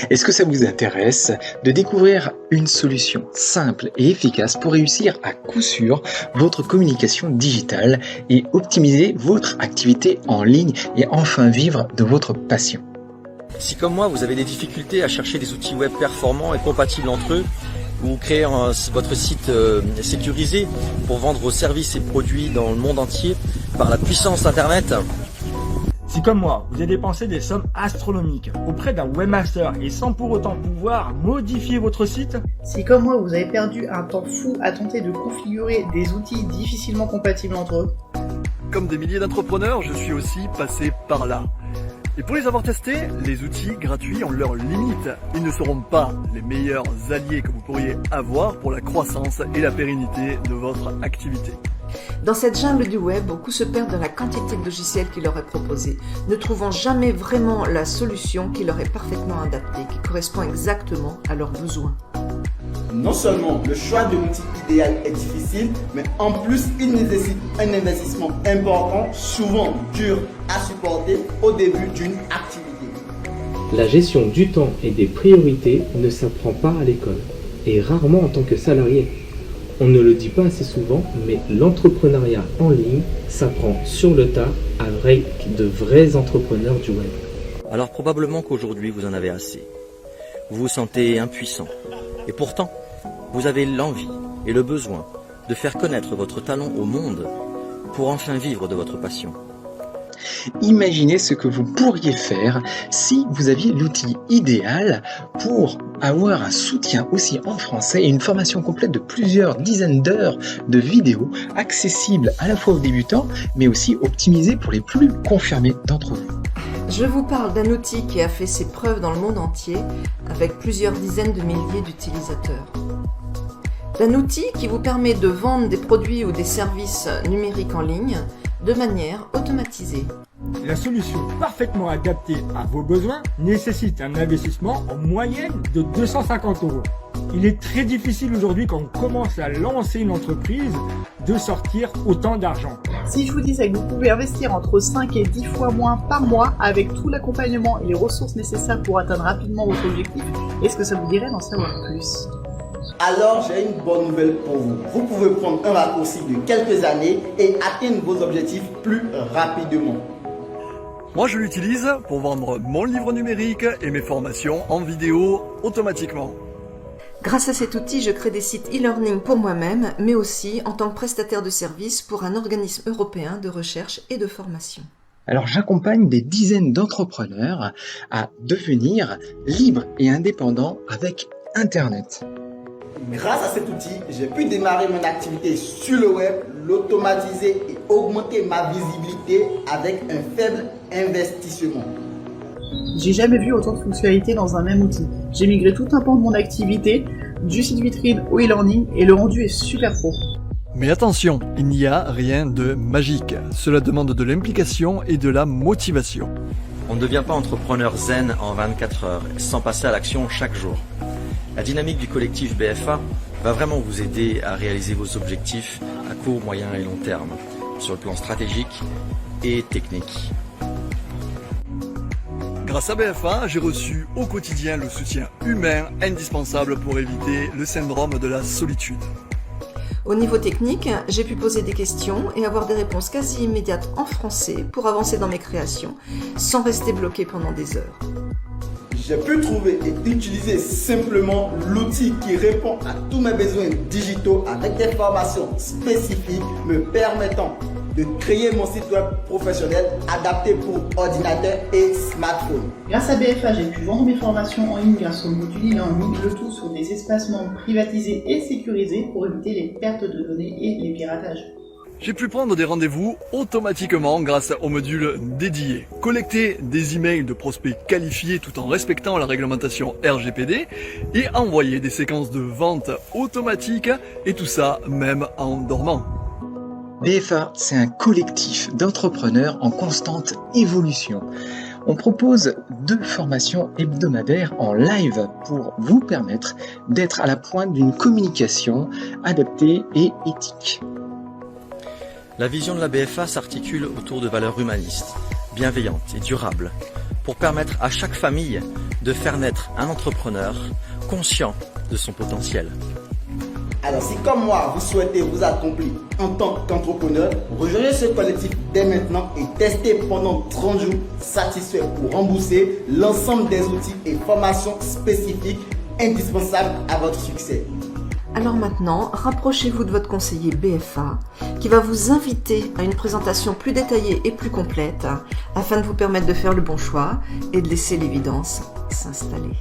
Est-ce que ça vous intéresse de découvrir une solution simple et efficace pour réussir à coup sûr votre communication digitale et optimiser votre activité en ligne et enfin vivre de votre passion? Si comme moi vous avez des difficultés à chercher des outils web performants et compatibles entre eux, ou créer votre site sécurisé pour vendre vos services et produits dans le monde entier par la puissance internet. Si comme moi, vous avez dépensé des sommes astronomiques auprès d'un webmaster et sans pour autant pouvoir modifier votre site. Si comme moi, vous avez perdu un temps fou à tenter de configurer des outils difficilement compatibles entre eux. Comme des milliers d'entrepreneurs, je suis aussi passé par là. Et pour les avoir testés, les outils gratuits ont leurs limites. Ils ne seront pas les meilleurs alliés que vous pourriez avoir pour la croissance et la pérennité de votre activité. Dans cette jungle du web, beaucoup se perdent dans la quantité de logiciels qui leur est proposée, ne trouvant jamais vraiment la solution qui leur est parfaitement adaptée, qui correspond exactement à leurs besoins. Non seulement le choix de l'outil idéal est difficile, mais en plus il nécessite un investissement important, souvent dur à supporter au début d'une activité. La gestion du temps et des priorités ne s'apprend pas à l'école, et rarement en tant que salarié. On ne le dit pas assez souvent, mais l'entrepreneuriat en ligne s'apprend sur le tas avec de vrais entrepreneurs du web. Alors probablement qu'aujourd'hui vous en avez assez. Vous vous sentez impuissant. Et pourtant, vous avez l'envie et le besoin de faire connaître votre talent au monde pour enfin vivre de votre passion. Imaginez ce que vous pourriez faire si vous aviez l'outil idéal pour avoir un soutien aussi en français et une formation complète de plusieurs dizaines d'heures de vidéos accessibles à la fois aux débutants mais aussi optimisées pour les plus confirmés d'entre vous. Je vous parle d'un outil qui a fait ses preuves dans le monde entier avec plusieurs dizaines de milliers d'utilisateurs. D'un outil qui vous permet de vendre des produits ou des services numériques en ligne de manière automatisée. La solution parfaitement adaptée à vos besoins nécessite un investissement en moyenne de 250 €. Il est très difficile aujourd'hui quand on commence à lancer une entreprise de sortir autant d'argent. Si je vous disais que vous pouvez investir entre 5 et 10 fois moins par mois avec tout l'accompagnement et les ressources nécessaires pour atteindre rapidement votre objectif, est-ce que ça vous dirait d'en savoir plus ? Alors j'ai une bonne nouvelle pour vous. Vous pouvez prendre un raccourci de quelques années et atteindre vos objectifs plus rapidement. Moi je l'utilise pour vendre mon livre numérique et mes formations en vidéo automatiquement. Grâce à cet outil, je crée des sites e-learning pour moi-même, mais aussi en tant que prestataire de services pour un organisme européen de recherche et de formation. Alors j'accompagne des dizaines d'entrepreneurs à devenir libres et indépendants avec Internet. Grâce à cet outil, j'ai pu démarrer mon activité sur le web, l'automatiser et augmenter ma visibilité avec un faible investissement. J'ai jamais vu autant de fonctionnalités dans un même outil. J'ai migré tout un pan de mon activité, du site vitrine au e-learning et le rendu est super pro. Mais attention, il n'y a rien de magique. Cela demande de l'implication et de la motivation. On ne devient pas entrepreneur zen en 24 heures sans passer à l'action chaque jour. La dynamique du collectif BFA va vraiment vous aider à réaliser vos objectifs à court, moyen et long terme, sur le plan stratégique et technique. Grâce à BFA, j'ai reçu au quotidien le soutien humain indispensable pour éviter le syndrome de la solitude. Au niveau technique, j'ai pu poser des questions et avoir des réponses quasi immédiates en français pour avancer dans mes créations, sans rester bloqué pendant des heures. J'ai pu trouver et utiliser simplement l'outil qui répond à tous mes besoins digitaux avec des formations spécifiques me permettant de créer mon site web professionnel adapté pour ordinateur et smartphone. Grâce à BFA, j'ai pu vendre mes formations en ligne grâce au module e-learning, le tout sur des espaces membres privatisés et sécurisés pour éviter les pertes de données et les piratages. J'ai pu prendre des rendez-vous automatiquement grâce au module dédié, collecter des emails de prospects qualifiés tout en respectant la réglementation RGPD et envoyer des séquences de vente automatiques et tout ça même en dormant. BFA, c'est un collectif d'entrepreneurs en constante évolution. On propose 2 formations hebdomadaires en live pour vous permettre d'être à la pointe d'une communication adaptée et éthique. La vision de la BFA s'articule autour de valeurs humanistes, bienveillantes et durables, pour permettre à chaque famille de faire naître un entrepreneur conscient de son potentiel. Alors si comme moi, vous souhaitez vous accomplir en tant qu'entrepreneur, rejoignez ce collectif dès maintenant et testez pendant 30 jours satisfait pour rembourser l'ensemble des outils et formations spécifiques indispensables à votre succès. Alors maintenant, rapprochez-vous de votre conseiller BFA qui va vous inviter à une présentation plus détaillée et plus complète afin de vous permettre de faire le bon choix et de laisser l'évidence s'installer.